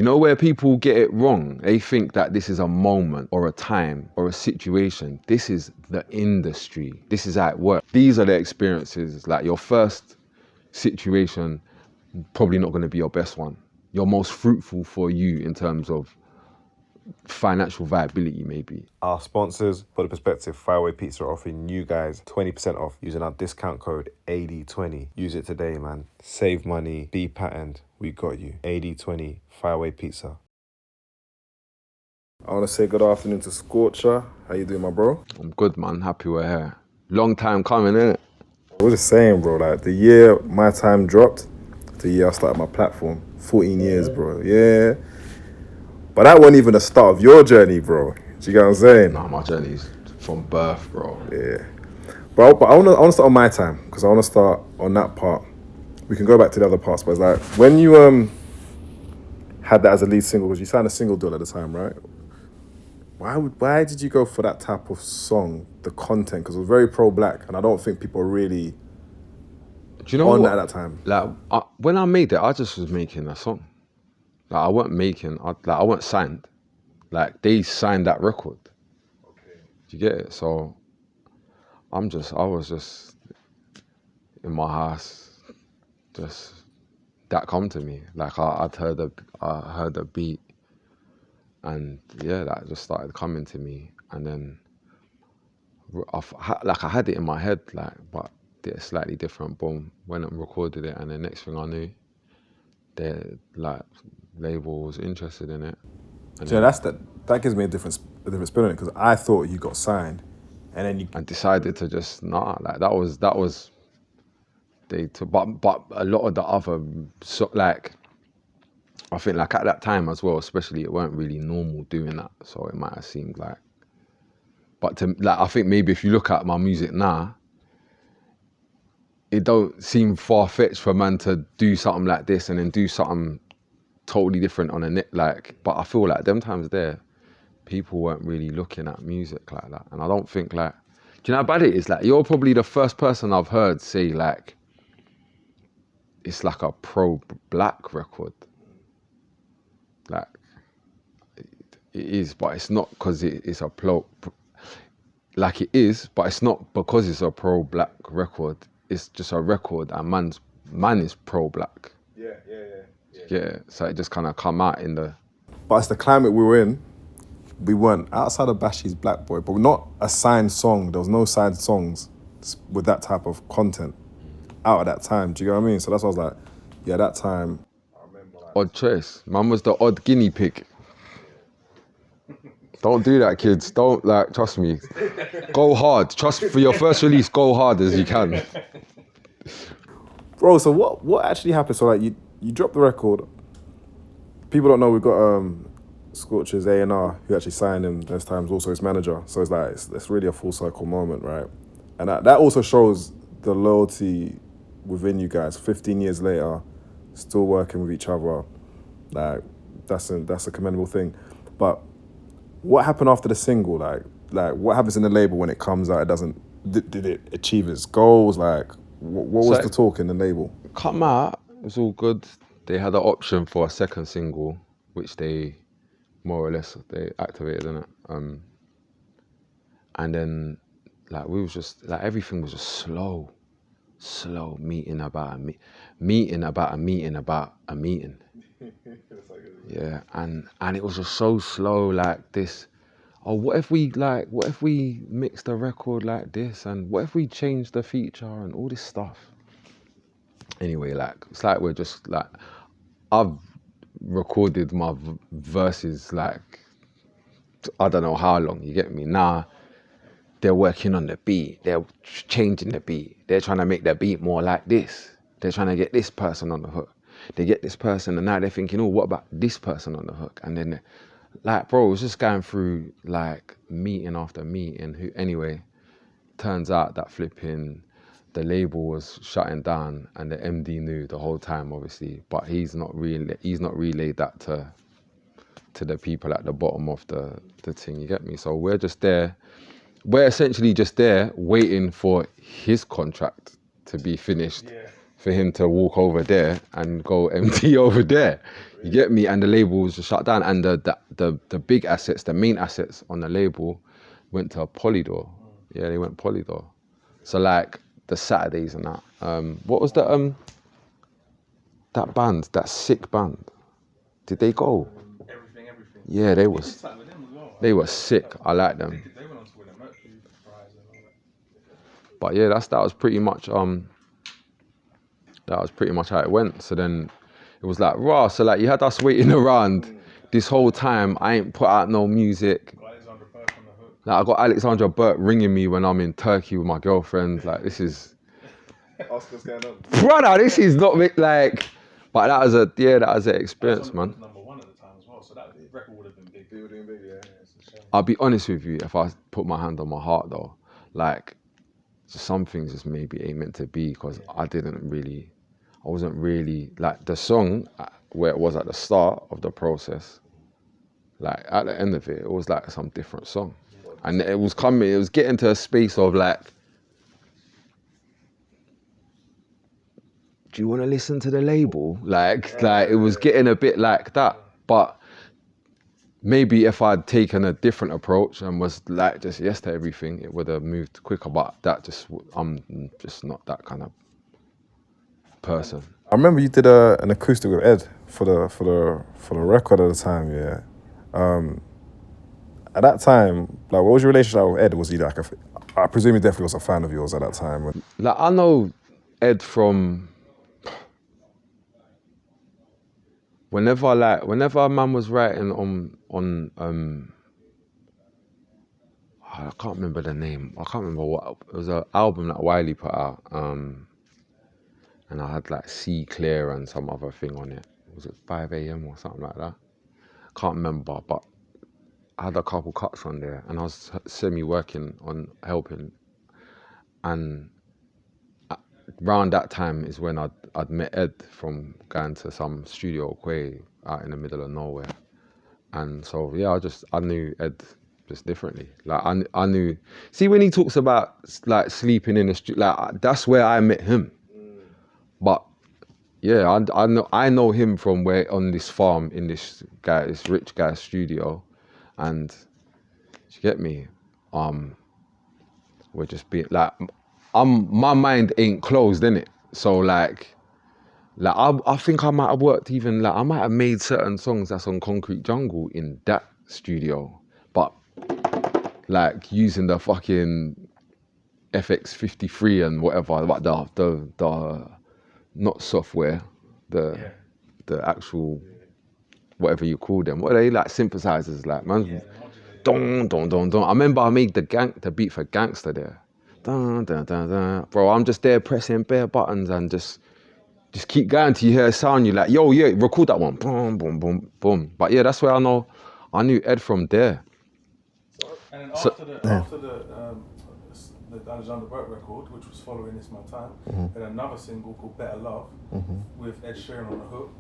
You know where people get it wrong? They think that this is a moment or a time or a situation. This is the industry. This is how it works. These are the experiences. Like your first situation, probably not going to be your best one. Your most fruitful for you in terms of financial viability, maybe. Our sponsors, for the perspective, Fireway Pizza are offering you guys 20% off using our discount code AD20. Use it today, man. Save money, be patterned. We got you. AD20, Fireway Pizza. I want to say good afternoon to Scorcher. How you doing, my bro? I'm good, man. Happy we're here. Long time coming, innit? I was just saying, bro, like the year my time dropped, the year I started my platform, 14 years, bro. Yeah. But that wasn't even the start of your journey, bro. Do you get what I'm saying? Nah, my journey's from birth, bro. Yeah. Bro, but I want to start on my time, because I want to start on that part. We can go back to the other parts, but it's like, when you had that as a lead single, because you signed a single deal at the time, right? Why did you go for that type of song, the content? Because it was very pro-black, and I don't think people really Do you know on what? that at that time. Like, when I made it, I just was making a song. Like, I wasn't signed. Like, they signed that record. Okay. Do you get it? So, I was just in my house, just, that come to me. Like, I heard the beat, and yeah, that just started coming to me. And then, I had it in my head, like, but did it slightly different. Boom, went and recorded it, and the next thing I knew, label was interested in it. So that gives me a different spin on it, because I thought you got signed, and then I decided to just like that was but a lot of the other I think like at that time as well, especially, it weren't really normal doing that, so it might have seemed like. But I think maybe if you look at my music now, it don't seem far-fetched for a man to do something like this and then do something totally different on a net, like. But I feel like them times there, people weren't really looking at music like that, and I don't think like. Do you know how bad it is? Like, you're probably the first person I've heard say like it's like a pro-black record. Like, it is, but it's not because it's a like it is, but it's not because it's a pro-black record. It's just a record, and man is pro-black. Yeah. So it just kind of come out in the. But it's the climate we were in. We weren't outside of Bashy's Black Boy, but we're not a signed song. There was no signed songs with that type of content out at that time. Do you get what I mean? So that's why I was like, yeah, that time. I remember like, odd choice. Man was the odd guinea pig. Don't do that, kids. Don't, like, trust me. Go hard. Trust, for your first release, go hard as you can. Bro, so what actually happened? So like you dropped the record. People don't know we've got Scorcher's A&R, who actually signed him those times, also his manager. So it's like it's really a full circle moment, right? And that also shows the loyalty within you guys. 15 years later, still working with each other. Like that's a commendable thing. But what happened after the single? Like what happens in the label when it comes out? It doesn't. Did it achieve its goals? Like what was the talk in the label? Come out, it was all good. They had an option for a second single, which they more or less they activated, innit? And then like we was just like everything was just slow meeting about a meeting about a meeting about a meeting. Yeah, and it was just so slow, like this. Oh, what if we mix the record like this, and what if we change the feature and all this stuff? Anyway, like it's like we're just like I've recorded my verses like I don't know how long. You get me? Now they're working on the beat. They're changing the beat. They're trying to make the beat more like this. They're trying to get this person on the hook. They get this person, and now they're thinking, oh, what about this person on the hook? And then, like, bro, it was just going through like meeting after meeting. Anyway, turns out that flipping the label was shutting down, and the MD knew the whole time, obviously, but he's not relayed that to the people at the bottom of the thing. You get me? So we're just there. We're essentially just there waiting for his contract to be finished for him to walk over there and go empty over there. You get me? And the label was just shut down, and the big assets, the main assets on the label, went to Polydor. Yeah, they went Polydor. So like the Saturdays and that. What was that band? That sick band. Did they go? Everything. Yeah, they We was. did something with them as well. They were sick. I like them. They went on to win a Mercury Prize and all that. But yeah, that was pretty much how it went. So then it was like raw. So like you had us waiting around this whole time. I ain't put out no music. Got Alexandra Burke on the hook. Like I got Alexandra Burke ringing me when I'm in Turkey with my girlfriend. Like this is, Ask what's going on. brother. This is not like. But that was an experience, man. Alexandra was #1 at the time as well, so that record would have been big. People doing big, yeah. It's a shame. I'll be honest with you. If I put my hand on my heart though, like some things just maybe ain't meant to be because I wasn't really like the song where it was at the start of the process. Like at the end of it, it was like some different song, and it was getting to a space of like, do you want to listen to the label? Like it was getting a bit like that. But maybe if I'd taken a different approach and was like just yes to everything, it would have moved quicker. But I'm just not that kind of person. I remember you did an acoustic with Ed for the record at the time, yeah. At that time, like, what was your relationship with Ed? Was he like I presume he definitely was a fan of yours at that time. Like I know Ed from whenever a man was writing on I can't remember the name. I can't remember what it was. An album that Wiley put out, and I had like C Clear and some other thing on it. Was it 5 a.m. or something like that? Can't remember, but I had a couple cuts on there, and I was semi-working on helping, and around that time is when I'd met Ed from going to some studio quay out in the middle of nowhere, and so yeah, I knew Ed just differently. Like I knew. See, when he talks about like sleeping in the street, like that's where I met him. But yeah, I know him from where on this farm in this rich guy's studio, and you get me. We're just being like, my mind ain't closed, innit? So like I think I might have worked even I might have made certain songs that's on Concrete Jungle in that studio, but like using the fucking FX53 and whatever, like the not software, the actual whatever you call them. What are they like synthesizers like, man? Yeah, Don don don don. I remember I made the beat for Gangster there. Dun, dun, dun, dun. Bro, I'm just there pressing bare buttons and just keep going till you hear a sound. You like, yo, yeah, record that one. Boom, boom, boom, boom. But yeah, that's where I knew Ed from there. And then after the Alexandra Burke record, which was following It's My Time, and another single called Better Love with Ed Sheeran on the hook,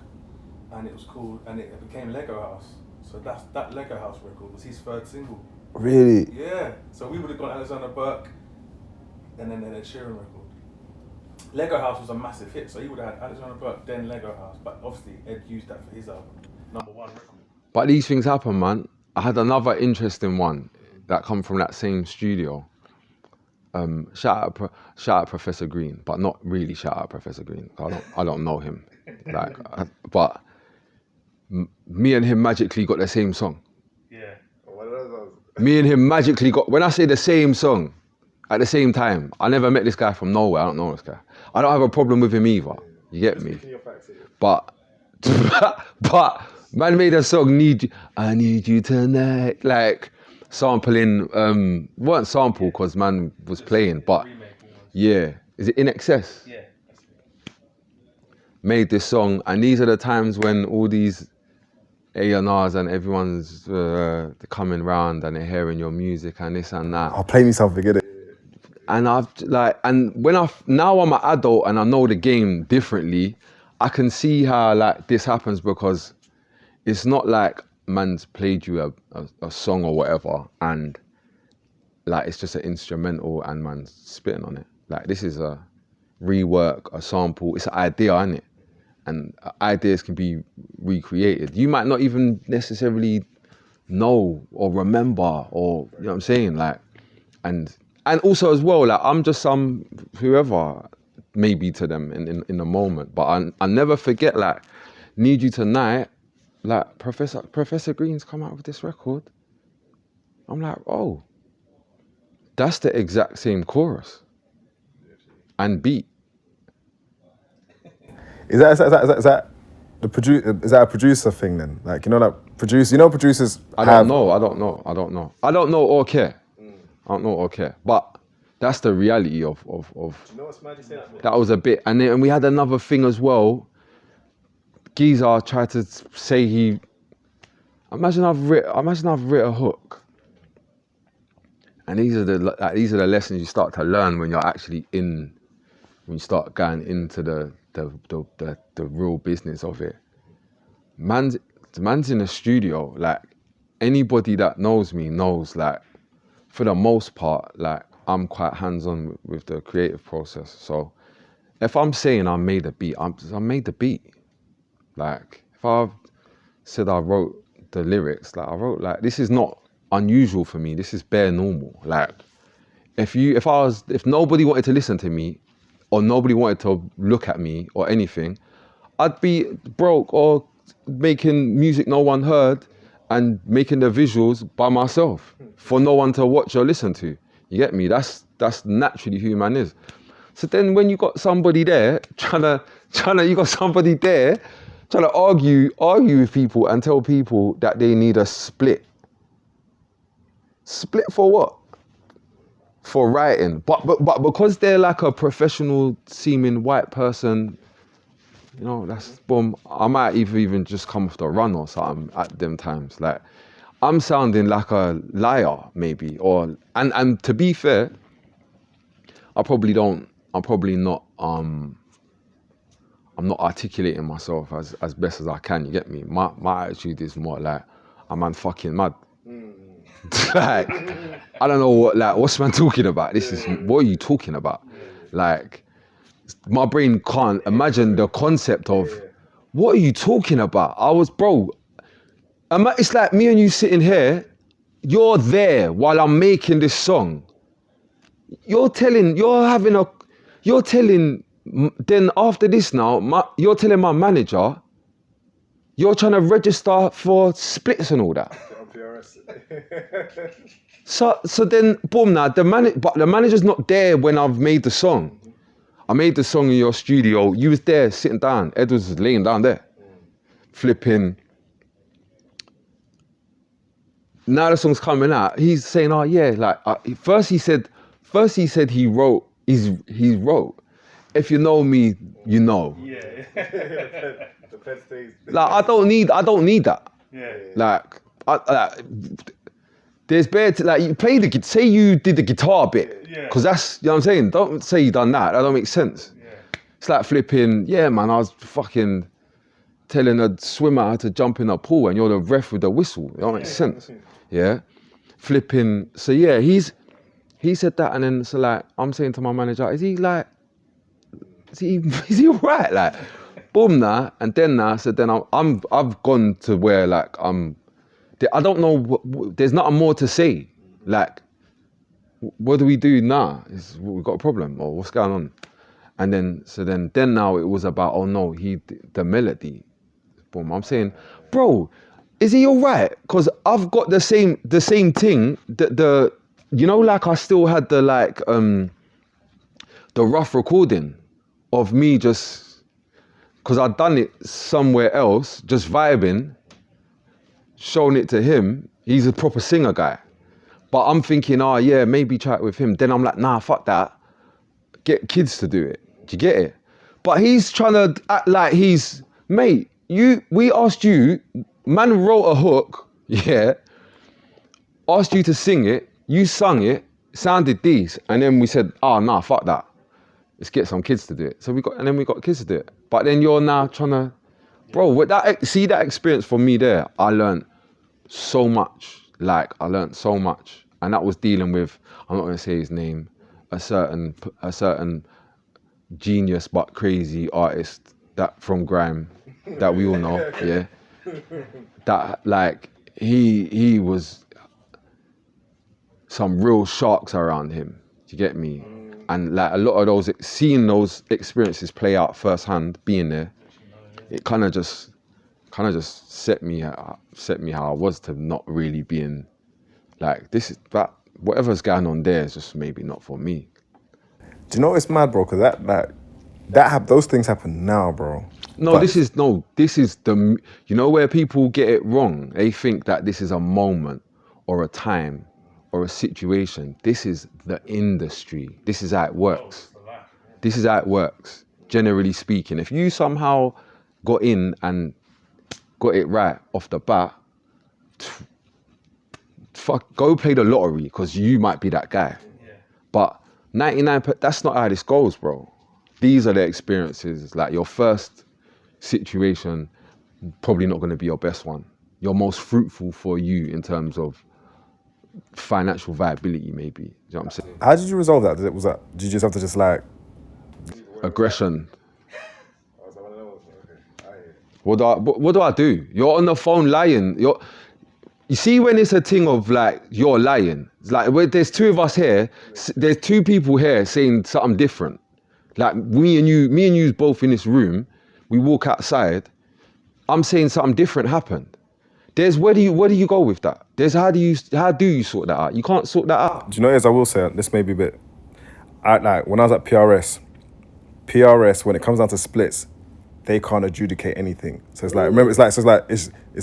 and it became Lego House. So that Lego House record was his third single. Really? Yeah. So we would have gone Alexandra Burke and then Ed Sheeran record. Lego House was a massive hit, so he would have had Alexandra Burke, then Lego House, but obviously Ed used that for his album, #1 record. But these things happen, man. I had another interesting one that come from that same studio. Shout out Professor Green, but not really shout out Professor Green. I don't know him, but me and him magically got the same song. Yeah. Me and him magically got. When I say the same song, at the same time, I never met this guy from nowhere. I don't know this guy. I don't have a problem with him either. You get me? But man made a song. I need you tonight. Like sampling. Weren't sample because man was playing, but yeah. Is it In Excess? Yeah. Made this song, and these are the times when all these A&Rs and everyone's coming round and they're hearing your music and this and that. I'll play me something, get it? And now I'm an adult and I know the game differently, I can see how like this happens because it's not like man's played you a song or whatever and like it's just an instrumental and man's spitting on it. Like this is rework a sample. It's an idea, isn't it? And ideas can be recreated. You might not even necessarily know or remember, or you know what I'm saying, like, and also as well, like, I'm just some whoever maybe to them in the moment, but I never forget, like, Need You Tonight, like Professor Green's come out with this record. I'm like, oh, that's the exact same chorus and beat. Is that the is that a producer thing then? Like, you know, that producer, you know, producers. I don't know or care. I don't know or care. But that's the reality of. Do you know what's mad you say that? That was a bit, and we had another thing as well. Geezer tried to say he. Imagine I've writ a hook. And these are the lessons you start to learn when you're actually when you start going into the real business of it. Man's in the studio, like, anybody that knows me knows, like, for the most part, like, I'm quite hands-on with the creative process. So if I'm saying I made a beat, I made the beat. Like, if I've said I wrote the lyrics, like, I wrote, like, this is not unusual for me. This is bare normal. Like, if nobody wanted to listen to me, or nobody wanted to look at me or anything, I'd be broke or making music no one heard and making the visuals by myself for no one to watch or listen to. You get me? That's naturally who man is. So then when you got somebody there trying to argue with people and tell people that they need a split. Split for what? For writing. But because they're like a professional seeming white person, you know, that's boom. I might even just come off the run or something at them times. Like, I'm sounding like a liar, maybe. And to be fair, I'm not articulating myself as best as I can, you get me? My attitude is more like, a man fucking mad. Like, I don't know what's man talking about? What are you talking about? Like, my brain can't imagine the concept of, what are you talking about? It's like me and you sitting here, you're there while I'm making this song. Then after this now, you're telling my manager, you're trying to register for splits and all that. So then, boom, now, but the manager's not there when I've made the song. I made the song in your studio, you was there sitting down, Ed was laying down there, flipping. Now the song's coming out, he's saying, oh yeah, like, first he said he wrote. If you know me, you know. Yeah. Like, I don't need that. Yeah. Like, there's better to, like, you play say you did the guitar bit, because that's, you know what I'm saying? Don't say you done that. That don't make sense. Yeah. It's like flipping, yeah, man, I was fucking telling a swimmer how to jump in a pool and you're the ref with the whistle. It don't make sense. Yeah. Flipping. So yeah, he said that, and then so, like, I'm saying to my manager, is he all right? Like, boom, nah, and then nah. So then I've gone to where, like, I don't know. There's nothing more to say. Like, what do we do now? We've got a problem, or what's going on? And then now it was about, oh no, the melody. Boom. I'm saying, bro, is he all right? Because I've got the same thing. You know, like, I still had the, like, the rough recording of me just, because I'd done it somewhere else, just vibing, showing it to him. He's a proper singer guy. But I'm thinking, oh yeah, maybe try it with him. Then I'm like, nah, fuck that. Get kids to do it. Do you get it? But he's trying to act like mate, we asked you, man wrote a hook, yeah, asked you to sing it, you sung it, sounded these, and then we said, oh nah, fuck that. Let's get some kids to do it. So we got kids to do it. But then you're now trying to, bro, with that experience for me there, I learned so much. Like, I learned so much. And that was dealing with, I'm not gonna say his name, a certain genius but crazy artist that from grime that we all know, yeah. That like he was some real sharks around him. Do you get me? And like a lot of those, seeing those experiences play out firsthand, being there, it kind of just set me how I was to not really being like this is that whatever's going on there is just maybe not for me. Do you know what's mad, bro? Because those things happen now, bro. No, this is the, you know where people get it wrong? They think that this is a moment or a time or a situation. This is the industry. This is how it works. This is how it works, generally speaking. If you somehow got in and got it right off the bat, go play the lottery because you might be that guy. Yeah. But 99, that's not how this goes, bro. These are the experiences. Like your first situation, probably not going to be your best one. Your most fruitful for you in terms of financial viability, maybe. You know what I'm saying? How did you resolve that? Did you just have to just like aggression? What do I do? You're on the phone lying. You see when it's a thing of like you're lying. It's like there's two of us here. There's two people here saying something different. Like me and you both in this room. We walk outside. I'm saying something different happened. There's where do you go with that? There's how do you sort that out? You can't sort that out. Do you know, as I will say, this may be a bit. Like when I was at PRS, when it comes down to splits, they can't adjudicate anything. So it's like, remember, it's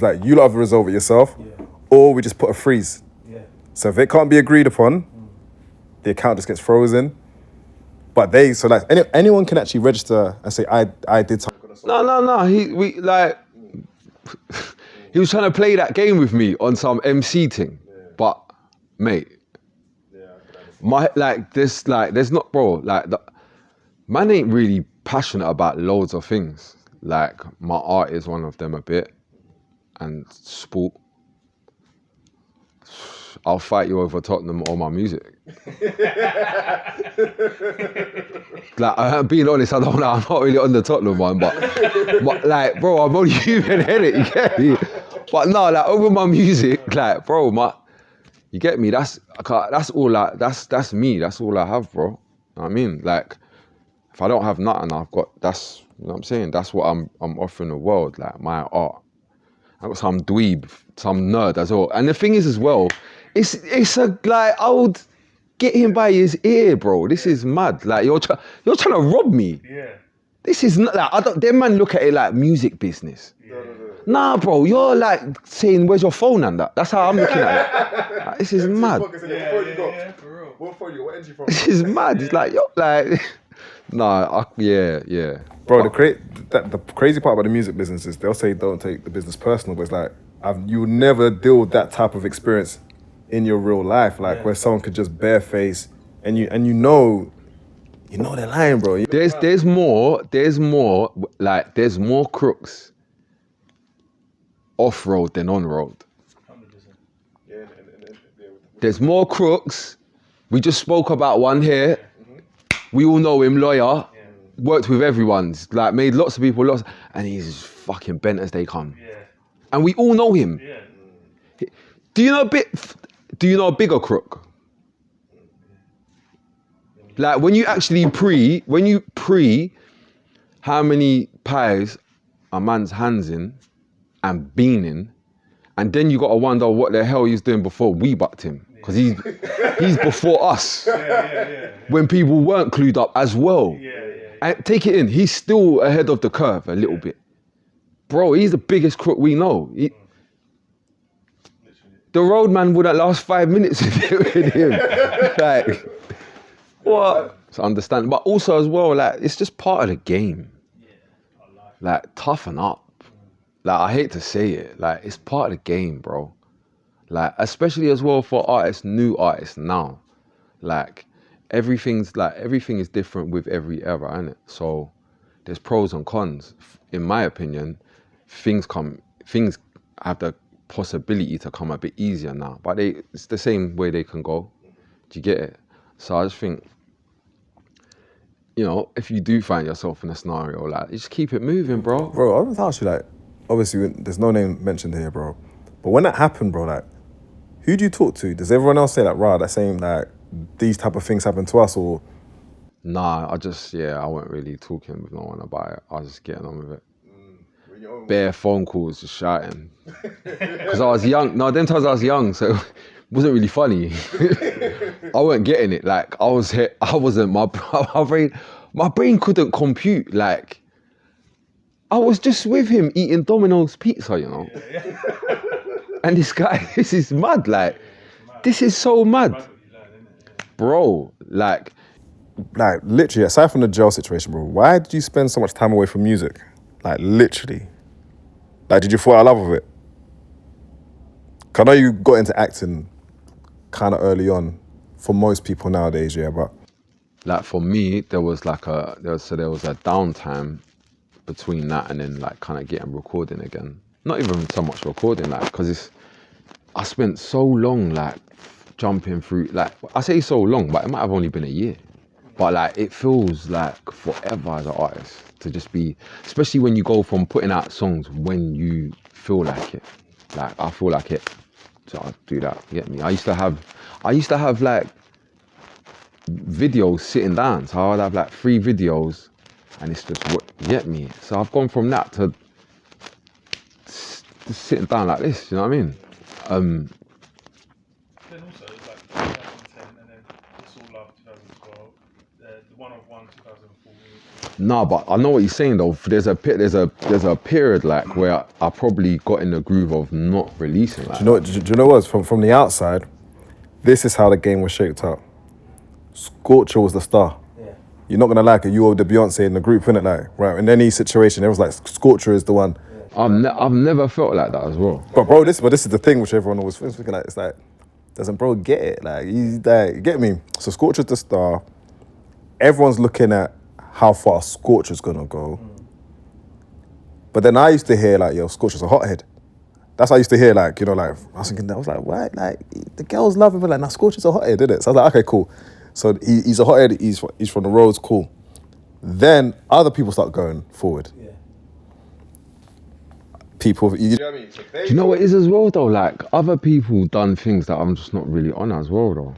like you lot have to resolve it yourself, or we just put a freeze. Yeah. So if it can't be agreed upon, the account just gets frozen. But anyone can actually register and say I did something. No. He was trying to play that game with me on some MC thing, but mate, there's not, bro. Man ain't really passionate about loads of things. Like my art is one of them a bit, and sport. I'll fight you over Tottenham or my music. Like, I'm being honest, I'm not really on the Tottenham one, but like, bro, I'm only human, innit? You get me? But no, like, over my music, like, bro, you get me? That's all. That's me. That's all I have, bro. You know what I mean? Like, if I don't have nothing, I've got. That's, you know what I'm saying. That's what I'm offering the world, like my art. I've got some dweeb, some nerd as well. And the thing is, as well, it's a like I would get him by his ear, bro. This is mad. Like you're trying to rob me. Yeah. This is not like them man look at it like music business. Yeah. Nah, bro, you're like saying where's your phone and that. That's how I'm looking at it. Like, this is mad. Yeah, for real. What phone you got? What energy from? This is mad. It's like you're like, nah, yeah. Bro, the crazy part about the music business is they'll say don't take the business personal, but it's like you'll never deal with that type of experience in your real life, like where someone could just bareface and you know they're lying, bro. There's more crooks off road than on road. 100%. There's more crooks. We just spoke about one here. We all know him, lawyer. Worked with everyone, like made lots of people and he's fucking bent as they come. Yeah. And we all know him. Yeah. Do you know a bigger crook? Like when you pre how many pies a man's hands in and been in, and then you gotta wonder what the hell he's doing before we bucked him. Because he's before us. When people weren't clued up as well. And take it in, he's still ahead of the curve a little bit. Bro, he's the biggest crook we know. The roadman wouldn't last 5 minutes with him. Like, what? So understand, but also as well, like, it's just part of the game. Like, toughen up. Like, I hate to say it, like, it's part of the game, bro. Like, especially as well for artists, new artists now. Like, everything is different with every era, isn't it? So there's pros and cons. In my opinion, things have the possibility to come a bit easier now, but it's the same way they can go. Do you get it? So I just think you know, if you do find yourself in a scenario, like, you just keep it moving, bro. Bro, I want to ask you, like, obviously there's no name mentioned here, bro. But when that happened, bro, like, who do you talk to? Does everyone else say, like, rah, that same, like, these type of things happen to us, or? Nah, I wasn't really talking with no one about it. I was just getting on with it. Bare phone calls, just shouting. Because I was young. No, them times I was young, so it wasn't really funny. I wasn't getting it. Like, I wasn't, my brain couldn't compute. Like, I was just with him eating Domino's pizza, you know? Yeah. And this guy, this is mad. Like, this is so mad. Bro, like, literally, aside from the jail situation, bro, why did you spend so much time away from music? Like, literally. Like, did you fall out of love with it? 'Cause I know you got into acting kind of early on for most people nowadays, yeah, but... Like, for me, there was a downtime between that and then, like, kind of getting recording again. Not even so much recording, like, because I spent so long, like, jumping through, like, I say so long, but it might have only been a year. But, like, it feels like forever as an artist to just be, especially when you go from putting out songs when you feel like it. Like, I feel like it, so I'll do that, you get me? I used to have like, videos sitting down, so I would have like 3 videos, and it's just what, you get me? So I've gone from that to just sitting down like this, you know what I mean? Then also, like 2010, and then It's All Love 2012, the One of One 2014. No, but I know what you're saying though. There's a period like where I probably got in the groove of not releasing. Like, Do you know what? From the outside, this is how the game was shaped up. Scorcher was the star. Yeah. You're not gonna like it. You were the Beyonce in the group, innit? Like, right? In any situation, it was like Scorcher is the one. Yeah. I've never felt like that as well. But bro, this is the thing which everyone always thinks. Like, it's like, doesn't bro get it? Like, he's like, get me? So Scorcher's the star. Everyone's looking at how far Scorcher's gonna go. But then I used to hear like, yo, Scorcher's a hothead. That's what I used to hear, like, you know, like, I was thinking, I was like, what? Like, the girls love him, but like, now Scorcher's a hothead, isn't it? So I was like, okay, cool. So he's a hothead, he's from the roads, cool. Then other people start going forward. Yeah. People, Do you know what it is as well though? Like, other people done things that I'm just not really on as well though.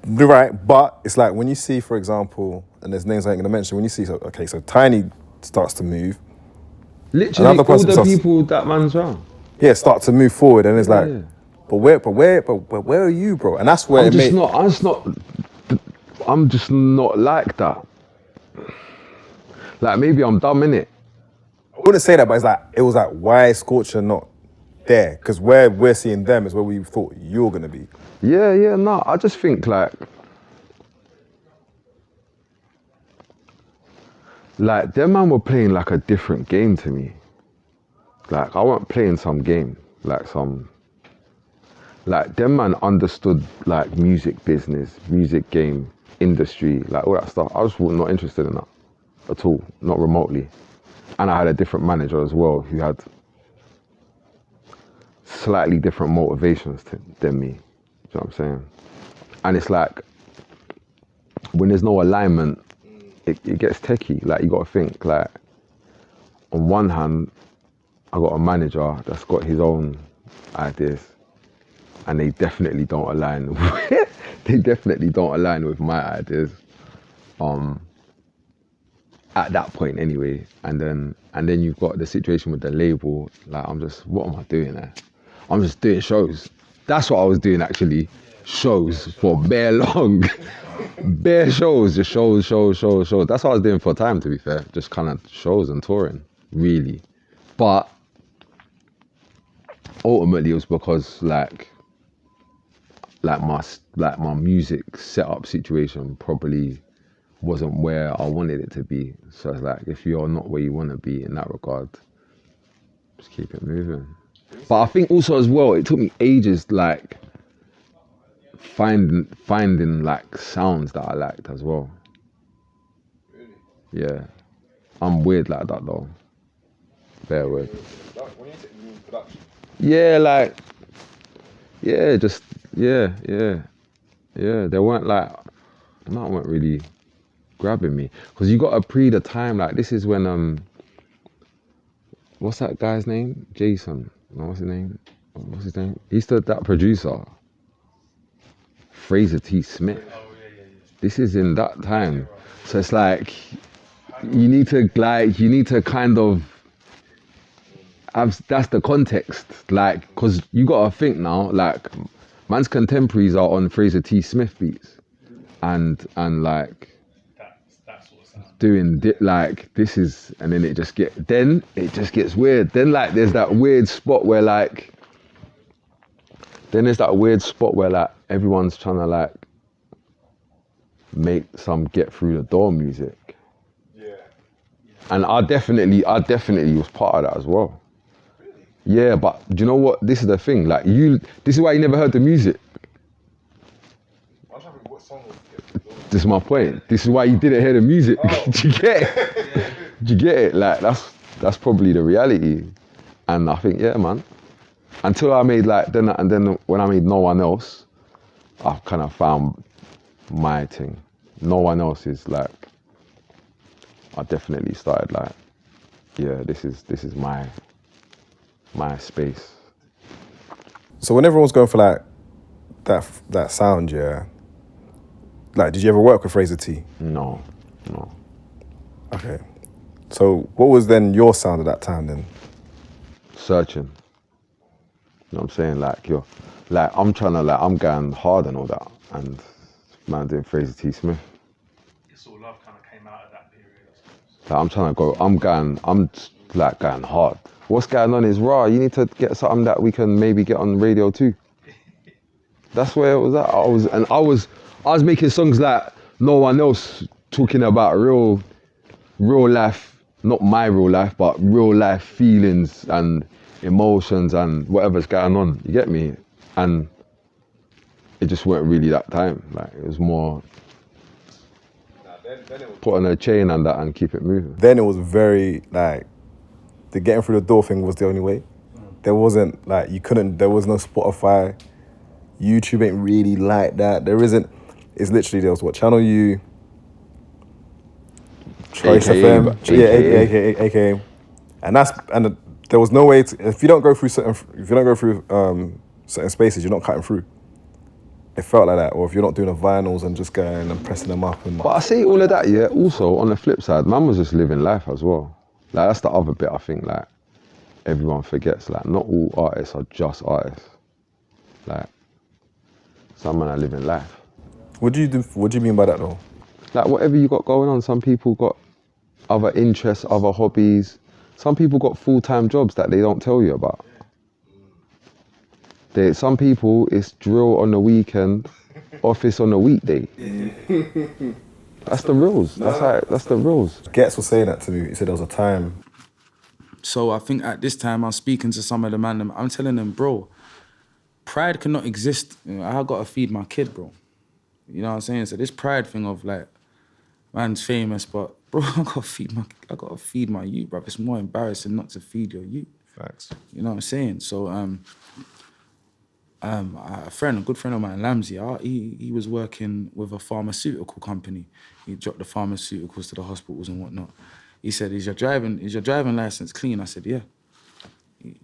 You're right, but it's like when you see, for example, and there's names I ain't gonna mention, when you see, so Tiny starts to move. Literally, all the people that man's around. Yeah, start to move forward, and it's like, but where are you, bro? And that's where I'm just not like that. Like, maybe I'm dumb, innit? I wouldn't say that, but it was like, why is Scorcher not there? Because where we're seeing them is where we thought you're gonna be. Yeah, no, I just think like them man were playing like a different game to me. Like, I wasn't playing some game, like them man understood like music business, music game, industry, like all that stuff. I was not interested in that at all, not remotely. And I had a different manager as well who had slightly different motivations than me. You know what I'm saying? And it's like, when there's no alignment, it gets techie. Like, you got to think, like, on one hand, I got a manager that's got his own ideas, and they definitely don't align. They definitely don't align with my ideas. At that point, anyway. And then you've got the situation with the label. Like, what am I doing there? I'm just doing shows. That's what I was doing actually. Shows for bare long. Bare shows, just shows. That's what I was doing for a time, to be fair. Just kind of shows and touring, really. But ultimately it was because like my music setup situation probably wasn't where I wanted it to be. So it's like, if you're not where you want to be in that regard, just keep it moving. But I think also as well, it took me ages like finding like sounds that I liked as well. Really? Yeah. I'm weird like that though. Very weird. When you mean production? Yeah, like, yeah, just, yeah. They weren't like, no, I weren't really grabbing me. Because you got to pre the time, like this is when, what's that guy's name? Jason, no, what's his name? He's that producer. Fraser T. Smith. This is in that time. So it's like, you need to kind of, that's the context. Like, because you got to think now, like, man's contemporaries are on Fraser T. Smith beats. And like, doing like, this is, and then it just gets weird. Then like, there's that weird spot where like, everyone's trying to like make some get through the door music. Yeah. And I definitely was part of that as well. Really? Yeah, but do you know what? This is the thing. Like this is why you never heard the music. I'm trying to think what song was it. This is my point. This is why you didn't hear the music. Oh. Do you get it? Yeah. Do you get it? Like that's probably the reality. And I think, yeah, man. Until I made like, then when I made No One Else, I've kind of found my thing. No One Else is like, I definitely started like, yeah, this is my space. So when everyone's going for like that sound, yeah, like did you ever work with Fraser T? No. Okay. So what was then your sound at that time then? Searching. You know what I'm saying? Like I'm going hard and all that, and man doing Fraser T. Smith. It's All Love kind of came out of that period, I suppose. Like I'm going hard. What's going on is raw. You need to get something that we can maybe get on radio too. That's where it was at. I was making songs like No One Else, talking about real life, not my real life, but real life feelings and emotions and whatever's going on, you get me? And it just weren't really that time. Like it was more put on a chain and that and keep it moving. Then it was very like, the getting through the door thing was the only way. There wasn't like, there was no Spotify, YouTube ain't really like that. It's literally, there was what, Channel U, Choice FM, AKA. And there was no way to, if you don't go through certain spaces, you're not cutting through. It felt like that. Or if you're not doing the vinyls and just going and pressing them up. But I say all of that, yeah, also on the flip side, man was just living life as well. Like that's the other bit I think like everyone forgets. Like not all artists are just artists. Like some men are living life. What do you mean by that though? Like whatever you got going on, some people got other interests, other hobbies. Some people got full-time jobs that they don't tell you about. Some people, it's drill on the weekend, office on the weekday. That's the rules. That's the rules. Getz was saying that to me. He said there was a time. So I think at this time, I'm speaking to some of the man, I'm telling them, bro, pride cannot exist. You know, I gotta feed my kid, bro. You know what I'm saying? So this pride thing of like, man's famous, but bro, I gotta feed my youth, bro. It's more embarrassing not to feed your youth. Facts. You know what I'm saying? So a good friend of mine, Lamsey, he was working with a pharmaceutical company. He dropped the pharmaceuticals to the hospitals and whatnot. He said, is your driving license clean? I said, yeah.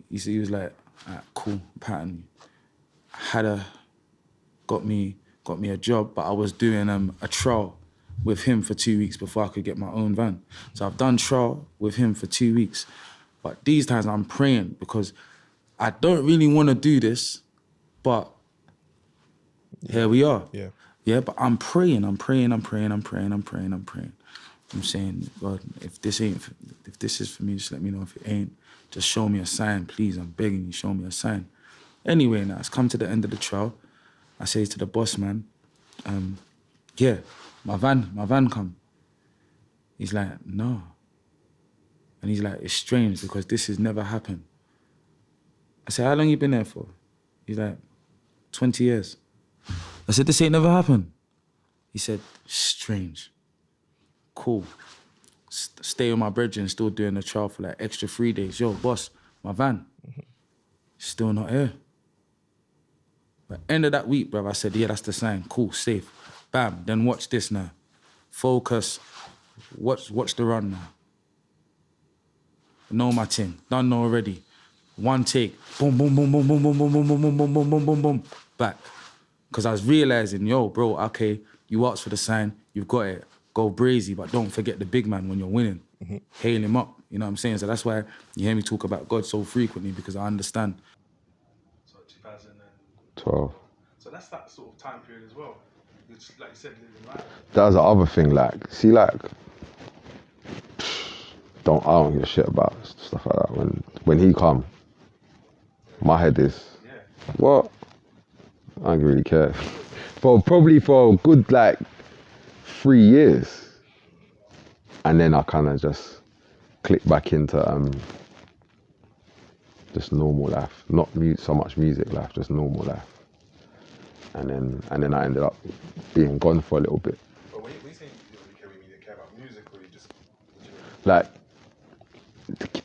He was like, all right, cool, pattern. Got me a job, but I was doing a trial with him for 2 weeks before I could get my own van. So I've done trial with him for 2 weeks. But these times I'm praying because I don't really want to do this, but here we are. Yeah. Yeah, but I'm praying. I'm saying, God, if this is for me, just let me know. If it ain't, just show me a sign, please. I'm begging you, show me a sign. Anyway, now it's come to the end of the trial. I say to the boss man, yeah, my van come. He's like, no. And he's like, it's strange because this has never happened. I said, how long you been there for? He's like, 20 years. I said, this ain't never happened. He said, strange. Cool. Stay with my brethren, still doing the trial for like extra 3 days. Yo, boss, my van, still not here. But end of that week, bruv, I said, yeah, that's the sign. Cool, safe. Bam, then watch this now. focus, watch the run now. Know my thing, done know already. One take, boom, boom, boom, boom, boom, boom, boom, boom, boom, boom, boom, boom, boom, boom, boom, back. Because I was realizing, yo, bro, okay, you asked for the sign, you've got it. Go brazy, but don't forget the big man when you're winning. Hail him up, you know what I'm saying? So that's why you hear me talk about God so frequently, because I understand. So 2012. 12. So that's that sort of time period as well. Which, like you said, living life. That was the other thing, like, see, like, I don't give a shit about stuff like that. When he come, my head is, what? I don't really care. Probably for a good, like, 3 years. And then I kind of just click back into just normal life. Not so much music life, just normal life. And then I ended up being gone for a little bit. But when you say you don't really care about music, or you just...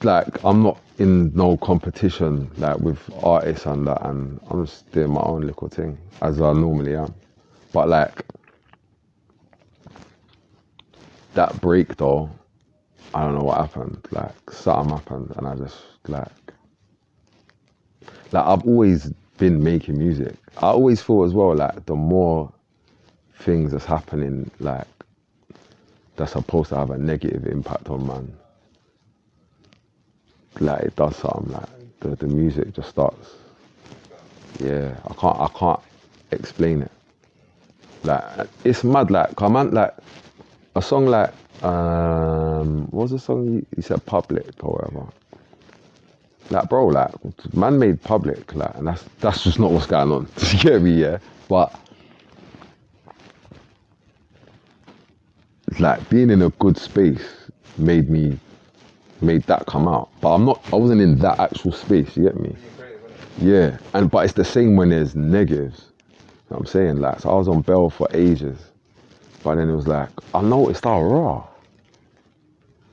Like I'm not in no competition like with artists and that, and I'm just doing my own little thing as I normally am. But like that break though, I don't know what happened. Like something happened, and I just like I've always been making music. I always feel as well like the more things that's happening like that's supposed to have a negative impact on man, like it does something. Like the music just starts. Yeah, I can't explain it. Like it's mad. Like I meant like a song like what was the song you said, Public or whatever. Like bro, like man made Public, like, and that's just not what's going on. You get me? Yeah, but like being in a good space made that come out. But I wasn't in that actual space, you get me? Yeah, but it's the same when there's negatives. You know what I'm saying? Like, so I was on bail for ages. But then it was like, I noticed how raw.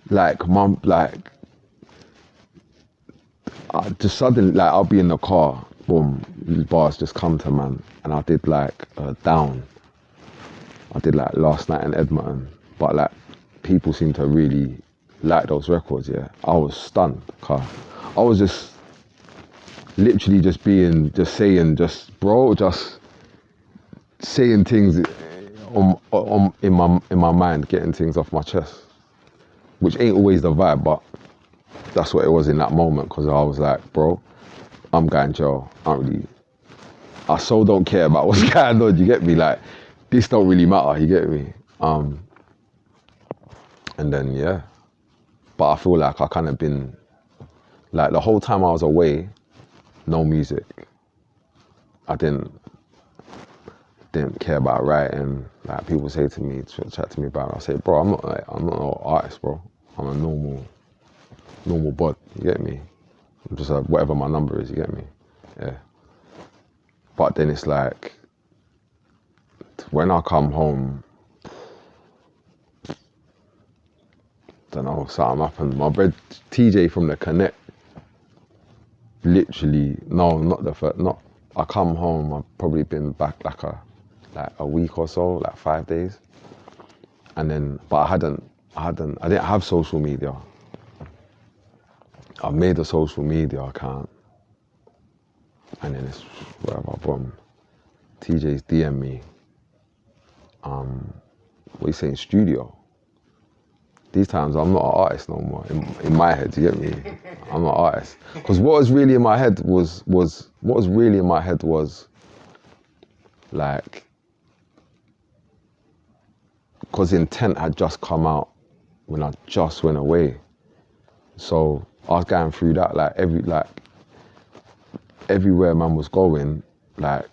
Like, I just suddenly, like, I'll be in the car, boom, these bars just come to man. And I did like Down. I did like Last Night in Edmonton. But like, people seem to really like those records, yeah. I was stunned, cause I was just literally just saying things in my mind, getting things off my chest, which ain't always the vibe, but that's what it was in that moment, because I was like, bro, I'm going jail. I so don't care about what's going on, you get me? Like, this don't really matter, you get me? And then, yeah. But I feel like I kind of been, like the whole time I was away, no music. I didn't care about writing. Like people say to me, chat to me about it. I say, bro, I'm not no artist, bro. I'm a normal bod, you get me? I'm just whatever my number is, you get me? Yeah. But then it's like, when I come home, don't know, something happened. My bread, TJ from the Connect, literally, no, not the first, I come home, I've probably been back like a week or so, like 5 days. And then, but I didn't have social media. I made a social media account. And then it's whatever, boom. TJ's DM me. What you saying, studio? These times I'm not an artist no more. In my head, you get me? I'm not an artist. Because what was really in my head was like, because Intent had just come out when I just went away. So I was going through that, like everywhere man was going, like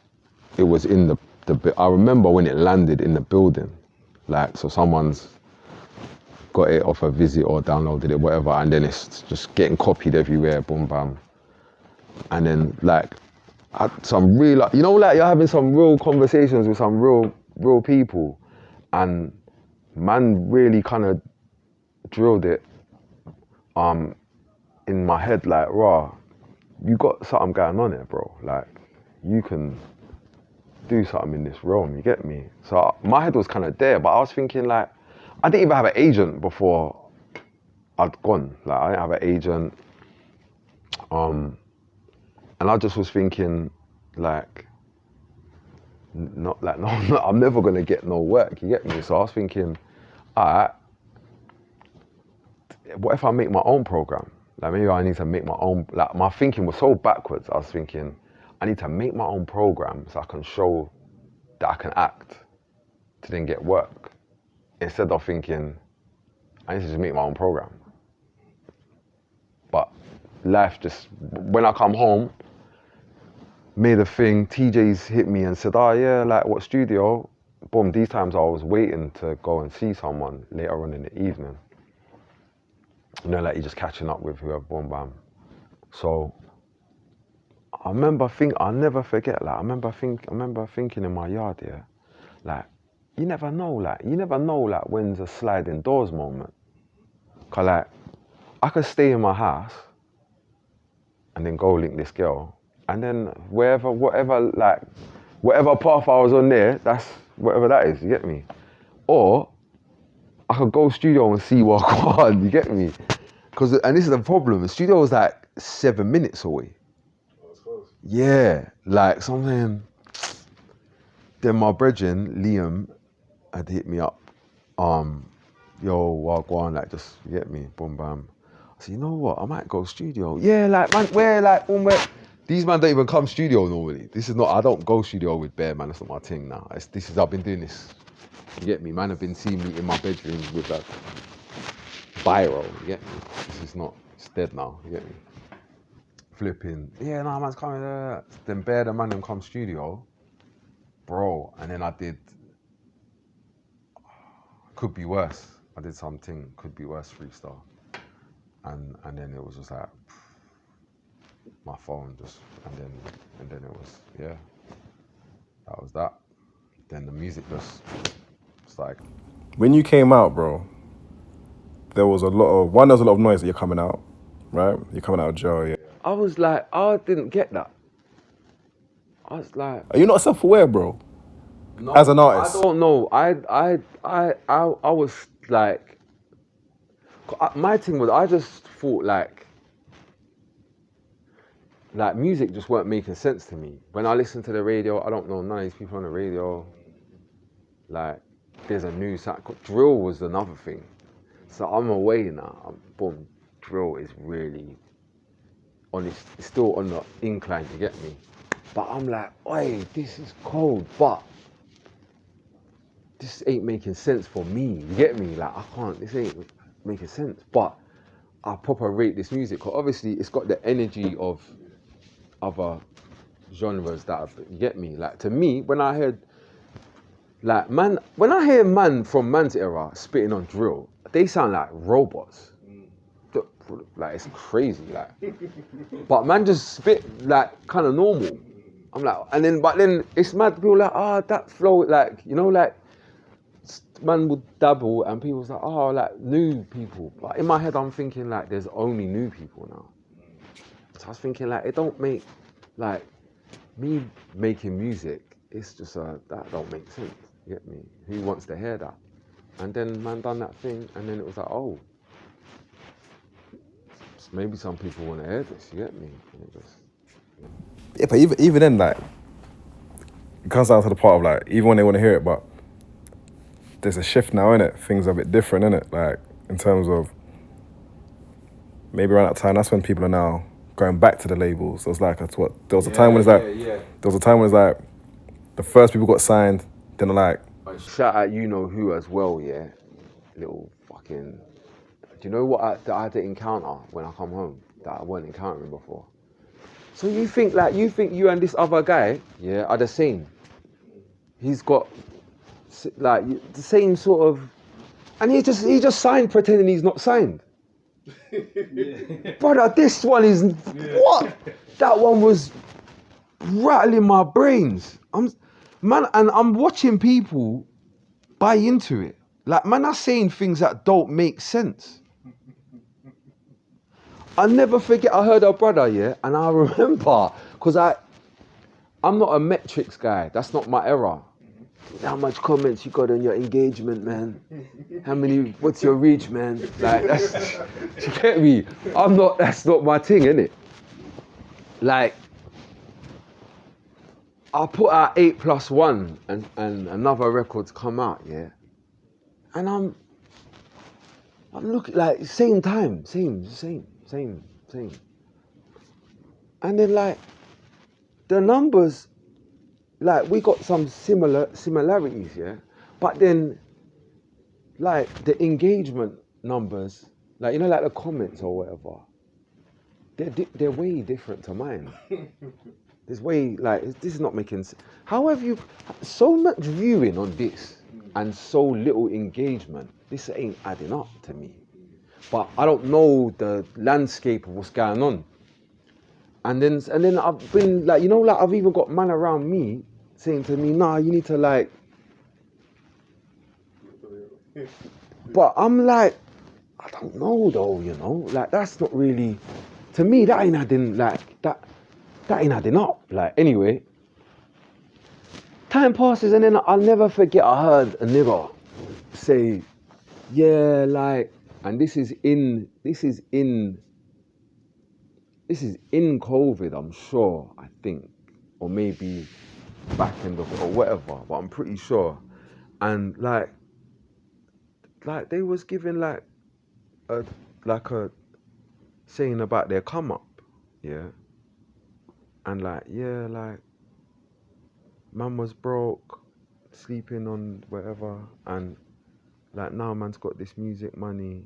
it was in the I remember when it landed in the building, like, so someone's got it off a visit or downloaded it, whatever, and then it's just getting copied everywhere, boom, bam. And then like, some real, you know, like you're having some real conversations with some real people, and man really kind of drilled it in my head, like, raw, you got something going on here, bro. Like, you can do something in this realm, you get me? So my head was kind of there, but I was thinking like, I didn't even have an agent before I'd gone. Like I didn't have an agent. And I just was thinking, like, no, I'm never gonna get no work. You get me? So I was thinking, alright, what if I make my own program? Like maybe I need to make my own. Like my thinking was so backwards. I was thinking, I need to make my own program so I can show that I can act to then get work. Instead of thinking, I need to just make my own program. But life just, when I come home, made a thing, TJ's hit me and said, oh yeah, like what studio? Boom, these times I was waiting to go and see someone later on in the evening. You know, like you're just catching up with whoever, boom, bam. So I remember I'll never forget, like I remember thinking in my yard, yeah, like, you never know when's a sliding doors moment. Cause like, I could stay in my house and then go link this girl. And then whatever path I was on there, that's whatever that is, you get me? Or I could go studio and see what I want, you get me? And this is the problem, the studio was like 7 minutes away. Oh, it's close. Yeah, like something. Then my brethren, Liam, had hit me up. Yo, wagwan, like just, you get me? Boom, bam. I said, you know what, I might go studio. Yeah, like man, where? These man don't even come studio normally. I don't go studio with Bear, man, that's not my thing now. I've been doing this, you get me? Man, have been seeing me in my bedroom with that biro, you get me? It's dead now, you get me? Flipping, yeah, no, man's coming there. Then Bear, the man, them come studio. Bro, and then I did Could Be Worse. I did something Could Be Worse freestyle. And then it was just like, my phone just, and then it was, yeah, that was that. Then the music just, it's like. When you came out, bro, there was a lot of noise that you're coming out, right? You're coming out of jail, yeah. I was like, I didn't get that. I was like, Are you not self-aware, bro? no, As an artist? I don't know. I was like, my thing was, I just thought like music just weren't making sense to me. When I listened to the radio, I don't know none of these people on the radio. Like, there's a new sound. Drill was another thing. So I'm away now. Boom, drill is really it's still on the incline, you get me? But I'm like, oi, this is cold, but this ain't making sense for me, you get me? Like, this ain't making sense, but I proper rate this music, because obviously it's got the energy of other genres you get me? Like, to me, when I heard, like, when I hear man from Man's era spitting on drill, they sound like robots. Like, it's crazy, like. But man just spit, like, kind of normal. I'm like, but then it's mad, people like, that flow, like, you know, like, man would dabble and people was like, like, new people. But in my head, I'm thinking, like, there's only new people now. So I was thinking, like, it don't make, like, me making music, it's just, that don't make sense, you get me? Who wants to hear that? And then man done that thing, and then it was like, oh, maybe some people want to hear this, you get me? And it just, Yeah, but even then, like, it comes down to the part of, like, even when they want to hear it, but there's a shift now, innit? Things are a bit different, innit? Like, in terms of, maybe around that time, that's when people are now going back to the labels. So it's like, there was a time when it's like, there was a time when it's like, the first people got signed, then they're like. Shout out you know who as well, yeah? Little fucking, do you know what I had to encounter when I come home that I weren't encountering before? So you think you and this other guy, yeah, are the same. He's got, like, the same sort of, and he just signed pretending he's not signed. Brother, this one is, what? That one was rattling my brains. I'm watching people buy into it. Like, man, are saying things that don't make sense. I'll never forget, I heard our brother, yeah, and I remember, because I'm not a metrics guy, that's not my era. how much comments you got on your engagement, man? What's your reach, man? Like, that's, you get me? That's not my thing, innit? Like, I put out 8+1 and another record's come out, yeah? And I'm looking, like, same time, same. And then, like, the numbers, like, we got some similarities, yeah? But then, like, the engagement numbers, like, you know, like the comments or whatever, they're way different to mine. There's way, like, this is not making sense. How have you, so much viewing on this and so little engagement? This ain't adding up to me. But I don't know the landscape of what's going on. And then I've been, like, you know, like, I've even got man around me saying to me, nah, you need to, like, but I'm like, I don't know though, you know, like, that's not really, to me, that ain't adding, like, that ain't adding up. Like, anyway, time passes and then I'll never forget I heard a nigga say, yeah, like, and this is in COVID, I'm sure, I think, or maybe back end of, or whatever, but I'm pretty sure. And like they was giving like a saying about their come up, yeah. And like, yeah, like, man was broke, sleeping on whatever, and like, now man's got this music money,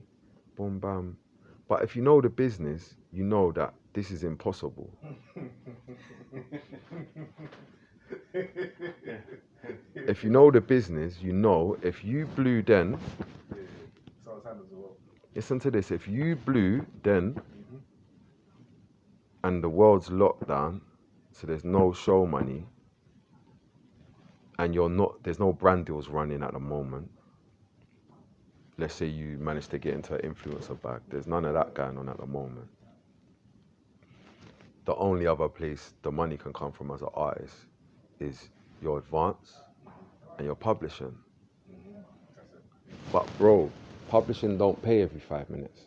boom bam. But if you know the business, you know that this is impossible. If you know the business, you know if you blew then, listen to this, if you blew then, and the world's locked down, so there's no show money, and there's no brand deals running at the moment. Let's say you manage to get into an influencer bag, there's none of that going on at the moment. The only other place the money can come from as an artist is your advance and your publishing. But bro, publishing don't pay every 5 minutes.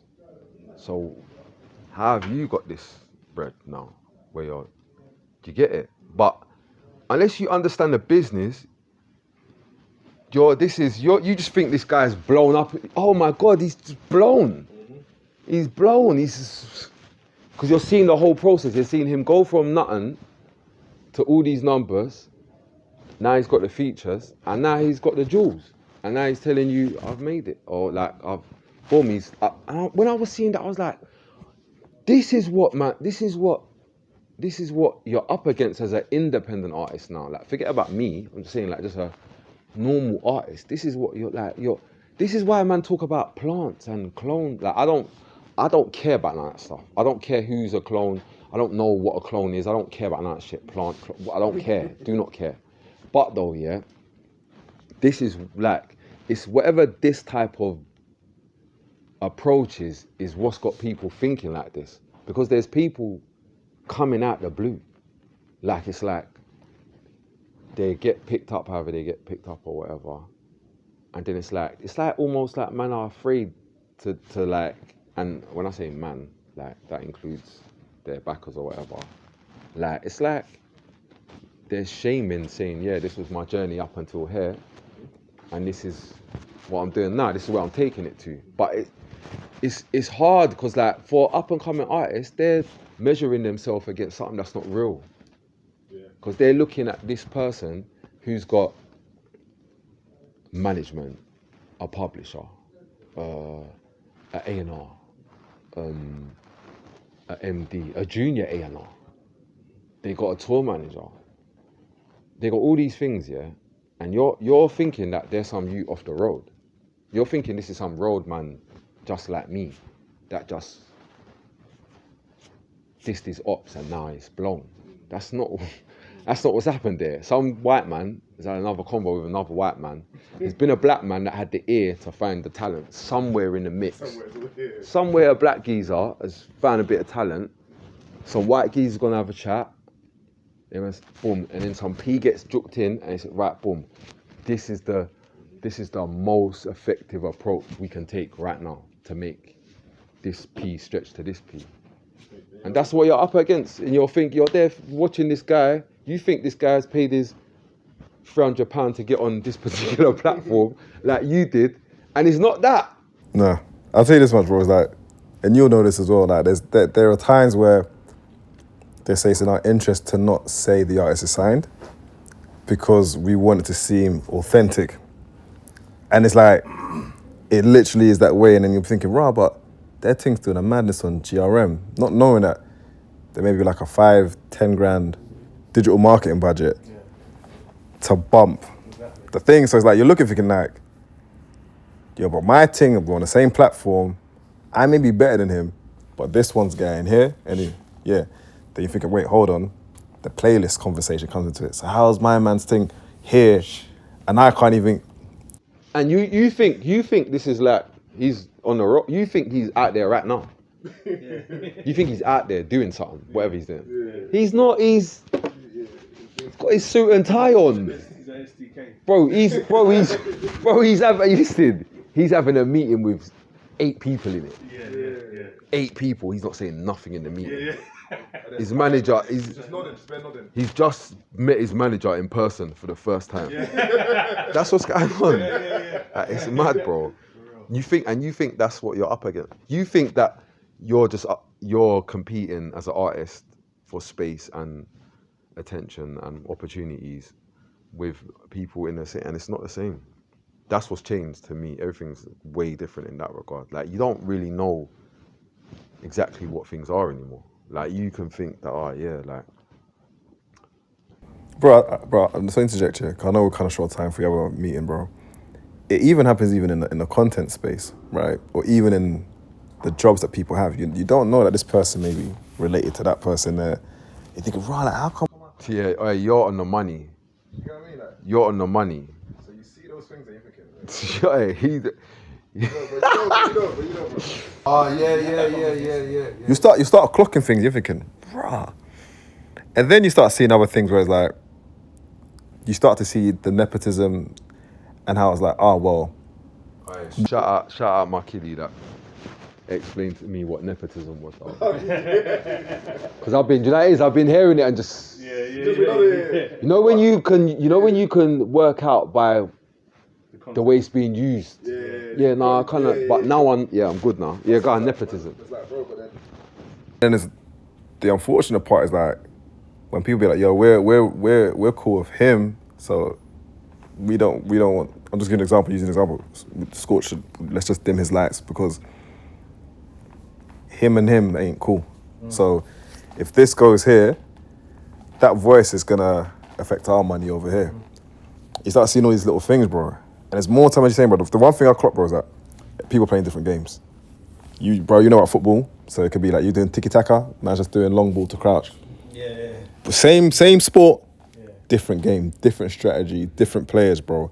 So how have you got this bread now? Do you get it? But unless you understand the business, you just think this guy's blown up. Oh my God, he's just blown. He's blown. Because you're seeing the whole process. You're seeing him go from nothing to all these numbers. Now he's got the features, and now he's got the jewels, and now he's telling you, I've made it, or like, when I was seeing that, I was like, this is what you're up against as an independent artist now. Like, forget about me. I'm just saying, like, just a normal artist. This is what this is why man talk about plants and clones. Like, I don't care about none of that stuff. I don't care who's a clone. I don't know what a clone is. I don't care about none of that shit. I don't care. Do not care. But though, yeah, this is like, it's whatever this type of approach is what's got people thinking like this. Because there's people coming out the blue. Like, it's like, they get picked up however they get picked up or whatever. And then it's like almost like man are afraid to like, and when I say man, like, that includes their backers or whatever. Like, it's like, there's shame in saying, yeah, this was my journey up until here, and this is what I'm doing now, this is where I'm taking it to. But it's hard, because like, for up and coming artists, they're measuring themselves against something that's not real. Because they're looking at this person who's got management, a publisher, an A&R, an MD, a junior A&R. They got a tour manager. They got all these things, yeah? And you're thinking that there's some youth off the road. You're thinking this is some road man just like me that just dissed his ops and now it's blown. That's not what's happened there. Some white man has had another convo with another white man. There's been a black man that had the ear to find the talent somewhere in the mix. Somewhere a black geezer has found a bit of talent. Some white geezer's gonna have a chat. Boom, and then some P gets juked in and it's right, boom. this is the most effective approach we can take right now to make this P stretch to this P. And that's what you're up against. And you're there watching this guy. You think this guy's paid his £300 to get on this particular platform like you did, and it's not that. No, I'll tell you this much, bro. It's like, and you'll know this as well. Like, there are times where they say it's in our interest to not say the artist is signed because we want it to seem authentic. And it's like, it literally is that way. And then you're thinking, rah, but their thing's doing a madness on GRM, not knowing that there may be like a 5-10 grand digital marketing budget to bump the thing. So it's like, you're looking, thinking like, yo, but my thing, we're on the same platform. I may be better than him, but this one's getting here. And then you're thinking, wait, hold on. The playlist conversation comes into it. So how's my man's thing here? And I can't even. And you think this is like, he's on the rock. You think he's out there right now. You think he's out there doing something, whatever he's doing. He's not, he's got his suit and tie on. He's having a meeting with 8 people in it. 8 people. He's not saying nothing in the meeting. His manager, he's just met his manager in person for the first time. That's what's going on. It's mad, bro. You think that's what you're up against. You think that you're competing as an artist for space and attention and opportunities with people in the city, and it's not the same. That's what's changed to me. Everything's way different in that regard. Like, you don't really know exactly what things are anymore. Like, you can think that, like... Bro, I'm just going to interject here, because I know we're kind of short time for your other meeting, bro. It even happens even in the content space, right? Or even in the jobs that people have. You don't know that this person may be related to that person there. You think, right, like, how come? Yeah, you're on the money. You know what I mean? Like, you're on the money. So you see those things that you're thinking, right? You know, bro. Oh, yeah. You start clocking things, you're thinking, bruh. And then you start seeing other things where it's like, you start to see the nepotism and how it's like, oh, well. Shout out my kiddie that explained to me what nepotism was. Because I've been hearing it and just... You know when you can work out by the way it's being used. I kind of, but now I'm good now. Yeah, go on, nepotism. It's like, bro, but then it's, the unfortunate part is like, when people be like, yo, we're cool with him, so we don't want, I'm just giving using an example, Scorcher, let's just dim his lights because him and him ain't cool. So if this goes here, that voice is gonna affect our money over here. You start seeing all these little things, bro. And there's more time as you're saying, bro. The one thing I clock, bro, is that people playing different games. You know about football, so it could be like you doing tiki-taka, man's just doing long ball to crouch. But same sport, different game, different strategy, different players, bro.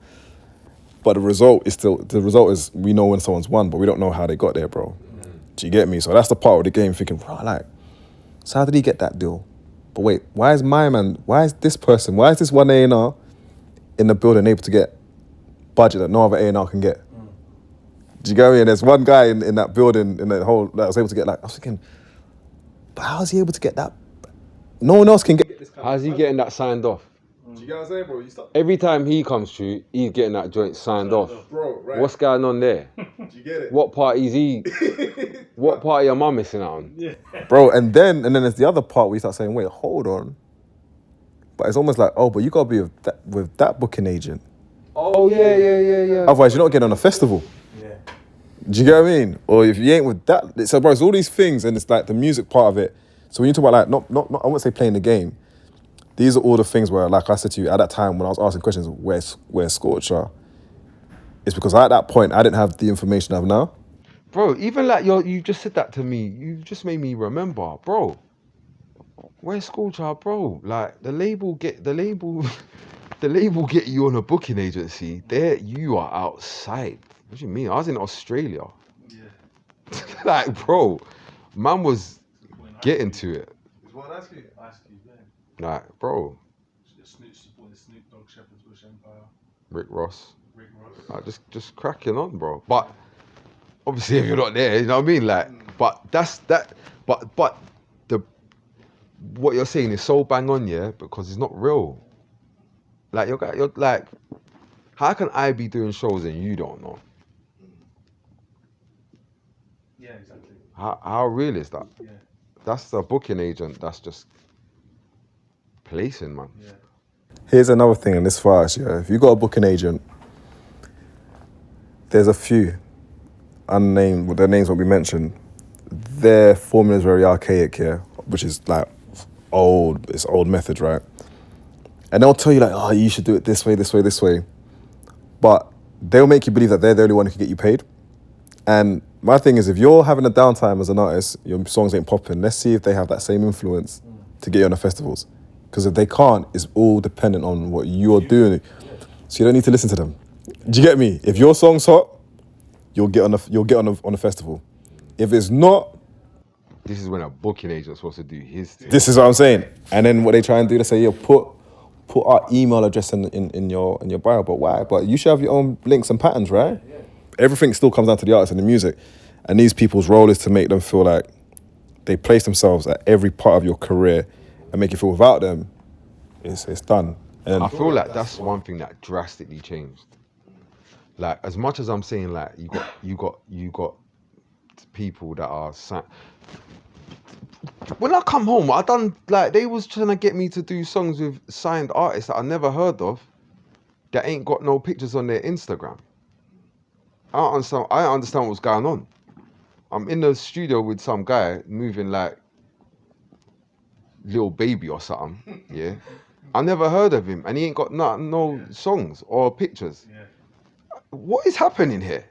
But the result is we know when someone's won, but we don't know how they got there, bro. Do you get me? So that's the part of the game thinking, bro, like, so how did he get that deal? But wait, why is this person, why is this one A&R in the building able to get budget that no other A&R can get? Do you get me? And there's one guy in that building, in that whole, that was able to get like, I was thinking, but how is he able to get that? No one else can get this kind How's he getting that signed off? Do you get what I'm saying, bro? Every time he comes through, he's getting that joint signed off. Bro, right. What's going on there? Do you get it? What part is he? What part of your mum missing out on? Yeah. Bro, and then there's the other part where you start saying, wait, hold on. But it's almost like, oh, but you gotta be with that booking agent. Oh yeah. Otherwise, you're not getting on a festival. Yeah. Do you get what I mean? Or if you ain't with that, so bro, it's all these things, and it's like the music part of it. So when you talk about like, not I wouldn't say playing the game. These are all the things where, like I said to you, at that time when I was asking questions, where's Scorcher? It's because at that point, I didn't have the information I have now. Bro, even like you just said that to me, you just made me remember, bro. Where's Scorcher, bro? Like the label get you on a booking agency. There you are outside. What do you mean? I was in Australia. Yeah. Like, bro, man was getting to it. Like, bro. Snoop supporting Snoop Dogg, Shepherd's Bush Empire. Rick Ross. Rick Ross. Just cracking on, bro. But obviously, if you're not there, you know what I mean. Like, but that's that. But the what you're saying is so bang on, yeah, because it's not real. Like you're like, how can I be doing shows and you don't know? Yeah, exactly. How real is that? Yeah. That's the booking agent. That's just placing, man. Yeah. Here's another thing, and this fast, yeah. If you got a booking agent, there's a few unnamed, well, their names won't be mentioned. Their formula is very archaic here, which is like old. It's old methods, right? And they'll tell you like, oh, you should do it this way, this way, this way. But they'll make you believe that they're the only one who can get you paid. And my thing is, if you're having a downtime as an artist, your songs ain't popping, let's see if they have that same influence to get you on the festivals. Because if they can't, it's all dependent on what you're doing. So you don't need to listen to them. Do you get me? If your song's hot, you'll get on the festival. If it's not, This is when a booking agent's supposed to do his thing. this is what I'm saying. And then what they try and do, they say, yeah, put our email address in your bio. But why? But you should have your own links and patterns, right? Yeah. Everything still comes down to the artist and the music. And these people's role is to make them feel like they place themselves at every part of your career and make you feel without them, it's done. And I feel like that's one thing that drastically changed. Like, as much as I'm saying, like, you got people that are when I come home, I done like they was trying to get me to do songs with signed artists that I never heard of, that ain't got no pictures on their Instagram. I don't understand what's going on. I'm in the studio with some guy moving like Lil Baby or something. Yeah, I never heard of him, and he ain't got no songs or pictures. Yeah. What is happening here?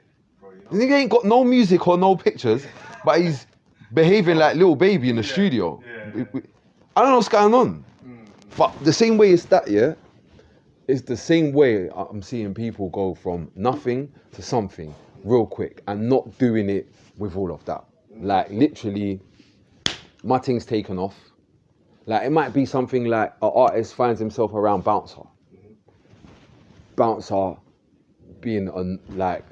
The nigga ain't got no music or no pictures, but he's behaving like Lil Baby in the studio. Yeah. I don't know what's going on. But the same way it's that, yeah, it's the same way I'm seeing people go from nothing to something real quick and not doing it with all of that. Like, literally, my thing's taken off. Like, it might be something like an artist finds himself around Bouncer. Bouncer being on, like,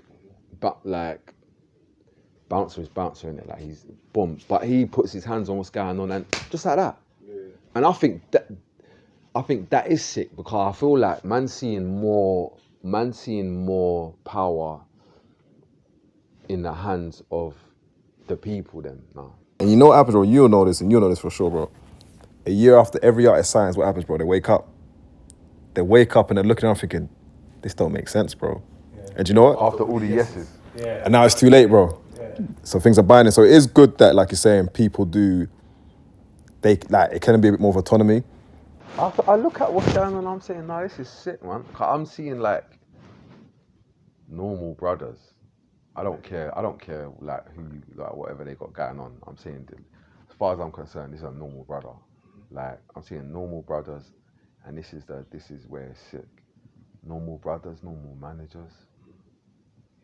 Bouncer is Bouncer, innit? Like, he's boom. But he puts his hands on what's going on and just like that. Yeah. And I think that is sick, because I feel like man seeing more power in the hands of the people then now. you know what happens, bro? You'll know this, and you'll know this for sure, bro. A year after every artist signs, what happens, bro? They wake up. They wake up and they're looking around thinking, this don't make sense, bro. Yeah. And do you know what? After all the yeses. Yeah. And now it's too late, bro. Yeah. So things are binding. So it is good that, like you're saying, people do, it can be a bit more of autonomy. I look at what's going on, I'm saying, nah, this is sick, man. I'm seeing like normal brothers. I don't care like who, like whatever they got going on. I'm saying, as far as I'm concerned, this is a normal brother. Like, I'm seeing normal brothers, and this is where it's sick. Normal brothers, normal managers.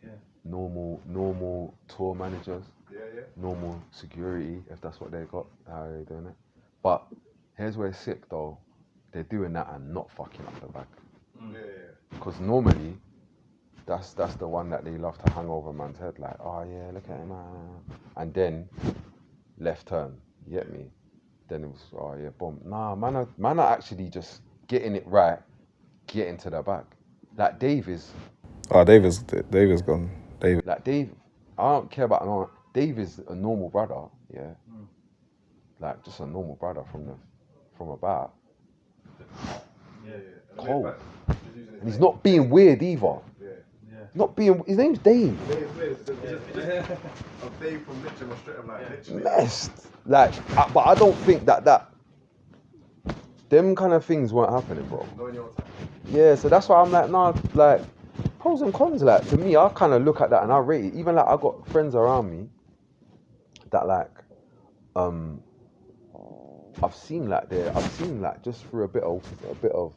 Yeah. Normal tour managers. Yeah. Normal security, if that's what they got. How are they doing it? But here's where it's sick though. They're doing that and not fucking up the bag. Yeah. Because normally, that's the one that they love to hang over man's head, like, oh yeah, look at him, and then left turn. You get me? Then it was, oh yeah, boom. Nah, man are actually just getting it right, getting to the bag. Like Dave is. Oh, Dave is gone. Dave. Like Dave, I don't care about no. Dave is a normal brother, yeah. Like just a normal brother from about. Yeah. Cold. And he's not being weird either. Not being. His name's Dave. Dave from Mitchell was straight up like literally. Messed. Like, but I don't think that them kind of things weren't happening, bro. Not in your time. Yeah, so that's why I'm like, nah, like pros and cons. Like, to me, I kind of look at that and I rate it. Even like I got friends around me that like, I've seen just through a bit of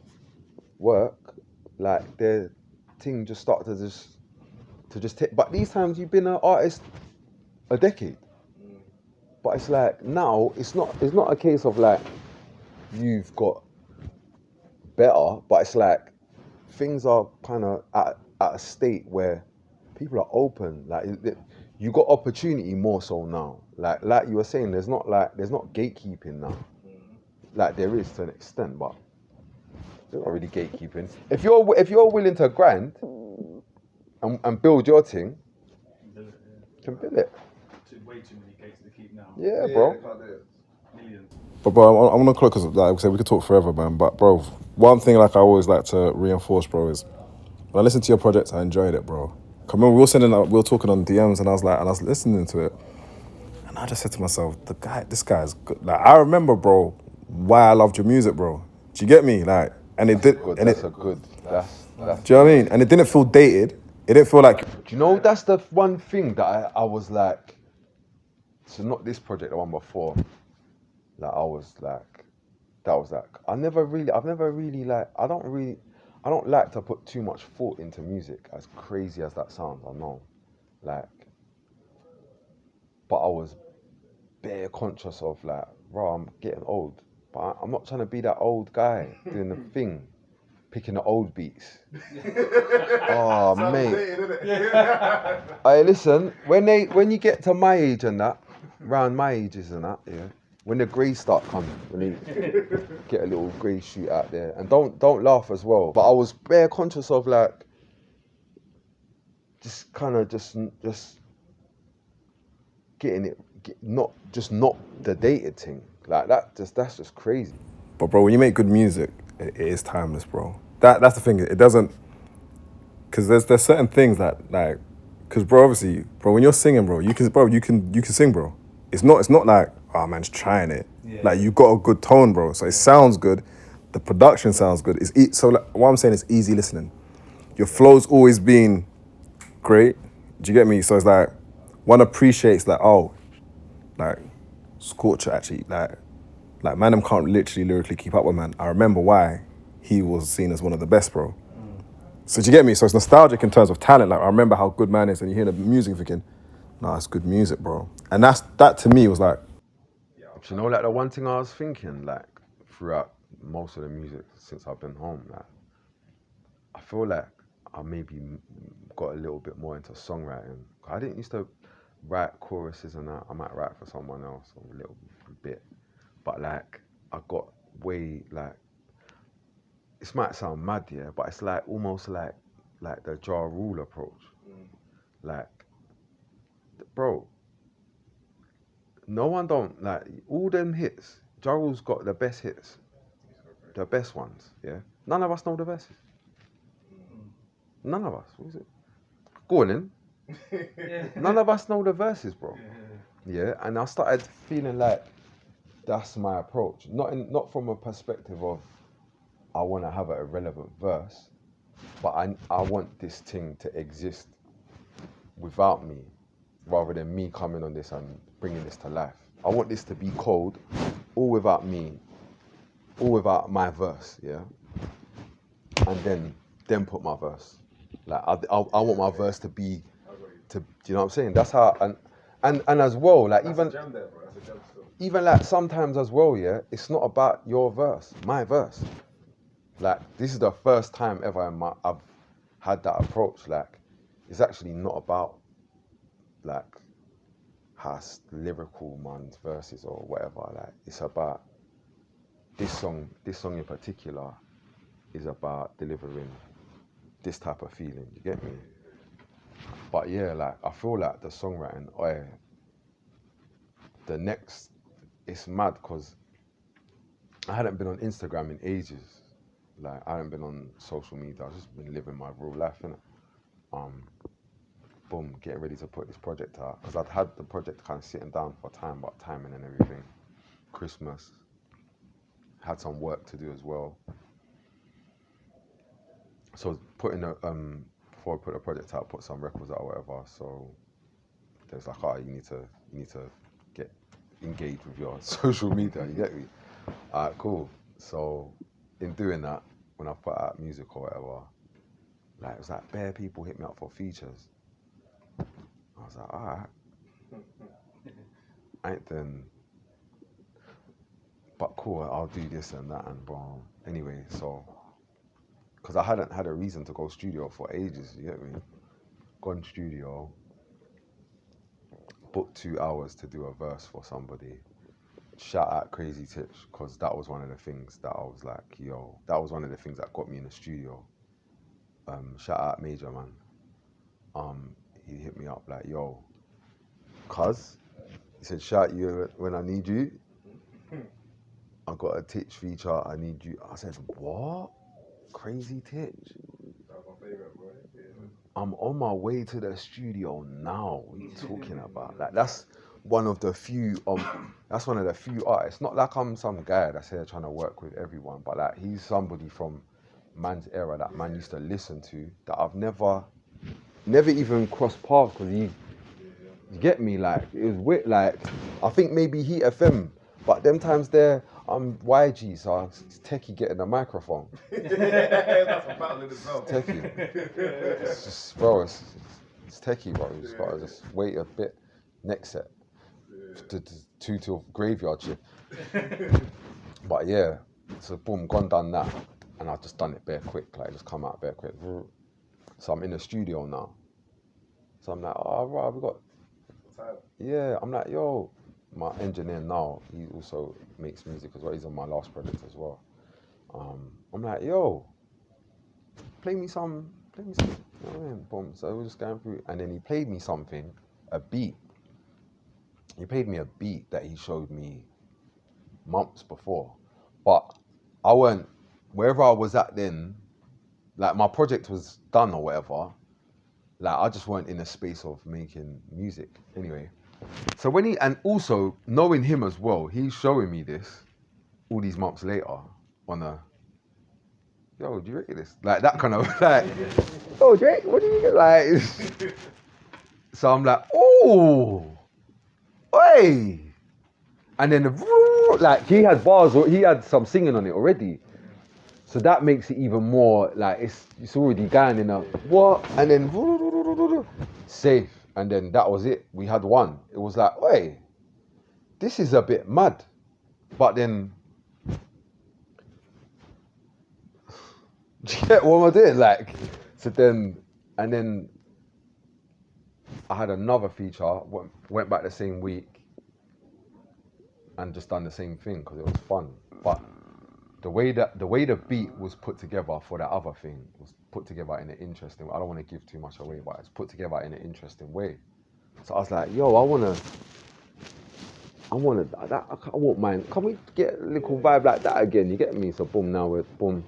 work, like their thing just started to just take. But these times you've been an artist a decade. But it's like now it's not a case of like you've got better, but it's like things are kind of at a state where people are open. Like you got opportunity more so now. Like you were saying, there's not gatekeeping now. Like there is to an extent, but there's not really gatekeeping. If you're willing to grind and build your thing, Build it, you can build it. Way too many gates to keep now. Yeah, bro. Millions. But bro, I'm gonna clock because like we said, we could talk forever, man. But bro, one thing like I always like to reinforce, bro, is when I listened to your project, I enjoyed it, bro. 'Cause remember we were talking on DMs, and I was listening to it, and I just said to myself, this guy's good. Like I remember, bro, why I loved your music, bro. Do you get me? Like, and it did, Good. and That's it. a good. That's. Do you know what I mean? And it didn't feel dated. It didn't feel like. Do you know that's the one thing that I was like. So not this project, the one before. Like I was like, that was like I've never really like I don't like to put too much thought into music, as crazy as that sounds, I know. Like, but I was bare conscious of like, bro, I'm getting old. But I'm not trying to be that old guy doing the thing, picking the old beats. Oh mate. Hey, listen, when you get to my age and that, around my ages and that, yeah, when the grey start coming, when you get a little grey shoot out there, and don't laugh as well. But I was bare conscious of like, just kind of just getting it, not the dated thing like that. That's just crazy. But bro, when you make good music, it is timeless, bro. That's the thing. It doesn't, because there's certain things that like, because bro, obviously, bro, when you're singing, bro, you can sing, bro. It's not like, oh man's trying it. Yeah. Like you got a good tone, bro. So it sounds good. The production sounds good. So like, what I'm saying is easy listening. Your flow's always been great. Do you get me? So it's like one appreciates like, oh, like Scorcher actually like man, them can't literally lyrically keep up with man. I remember why he was seen as one of the best, bro. So do you get me? So it's nostalgic in terms of talent. Like I remember how good man is, and you hear the music thinking, nah, it's good music, bro. And that to me was like, Do you know, like the one thing I was thinking, like throughout most of the music since I've been home, like I feel like I maybe got a little bit more into songwriting. I didn't used to write choruses and that. I might write for someone else a little bit, but like I got way like, this might sound mad, yeah, but it's like almost like the Ja Rule approach. Like, bro, no one don't like all them hits. Ja Rule's got the best hits, the best ones, yeah. None of us know the verses. None of us. What is it? Go on in. None of us know the verses, bro. Yeah, and I started feeling like that's my approach. Not from a perspective of I want to have a relevant verse, but I want this thing to exist without me, rather than me coming on this and bringing this to life. I want this to be cold, all without me, all without my verse, yeah. And then put my verse. Like I want my verse to be, do you know what I'm saying? That's how, and as well, like even like sometimes as well, yeah, it's not about your verse, my verse. Like this is the first time ever I've had that approach. Like it's actually not about like how lyrical man's verses or whatever. Like it's about this song in particular is about delivering this type of feeling. You get me? But yeah, like I feel like the songwriting, it's mad because I hadn't been on Instagram in ages. Like I hadn't been on social media. I've just been living my real life, innit? Boom, getting ready to put this project out because I'd had the project kind of sitting down for time, but timing and everything. Christmas, had some work to do as well. So putting before I put the project out, put some records out or whatever. So there's like, oh, you need to get engaged with your social media. You get me? Alright, cool. So in doing that, when I put out music or whatever, like it was like bare people hit me up for features. I was like, alright. Ain't then, but cool, I'll do this and that and boom. Anyway, so because I hadn't had a reason to go studio for ages, you get me? Gone studio, booked 2 hours to do a verse for somebody. Shout out Crazy Titch, because that was one of the things that I was like, yo, that was one of the things that got me in the studio. Shout out Major, man. He hit me up like, yo, cuz, he said, shout you when I need you. I got a Titch feature, I need you. I said, what? Crazy Titch? That's my favourite, bro. I'm on my way to the studio now. What are you talking about? Like, that's one of the few artists. Not like I'm some guy that's here trying to work with everyone, but like he's somebody from man's era that man used to listen to that I've never even crossed paths, because you get me, like it was weird. Like I think maybe Heat FM, but them times there I'm YG, so it's techie getting a microphone. That's a battle in itself. Techie. It's just, bro, it's techie, bro. You just gotta just wait a bit. Next set. To graveyard shit. But yeah, so boom, gone done that. And I've just done it bare quick, like just come out bare quick. So I'm in the studio now. So I'm like, oh, right, we got. Yeah, I'm like, yo, my engineer now, he also makes music as well. He's on my last project as well. I'm like, yo, play me some. You know what I mean? Boom. So we're just going through, and then he played me something, a beat. He played me a beat that he showed me months before, but I weren't, wherever I was at then, like my project was done or whatever, like I just weren't in a space of making music anyway. So when and also knowing him as well, he's showing me this all these months later on a, yo, do you rate this? Like that kind of like, oh Jake, what do you get? Like, so I'm like, oh, hey. And then like he had bars, or he had some singing on it already. So that makes it even more like it's already going in a what? And then safe. And then that was it. We had one. It was like, hey, this is a bit mad. But then, do you get what am I doing? Like, so then, and then I had another feature, went back the same week and just done the same thing because it was fun. But the way the beat was put together for that other thing was put together in an interesting way. I don't want to give too much away, but it's put together in an interesting way. So I was like, yo, I won't mind. Can we get a little vibe like that again? You get me? So boom, now we're boom.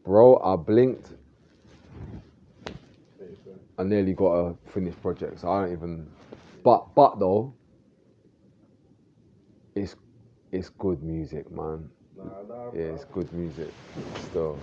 Bro, I blinked. I nearly got a finished project, so I don't even. But though, it's good music, man. Yeah, it's good music still.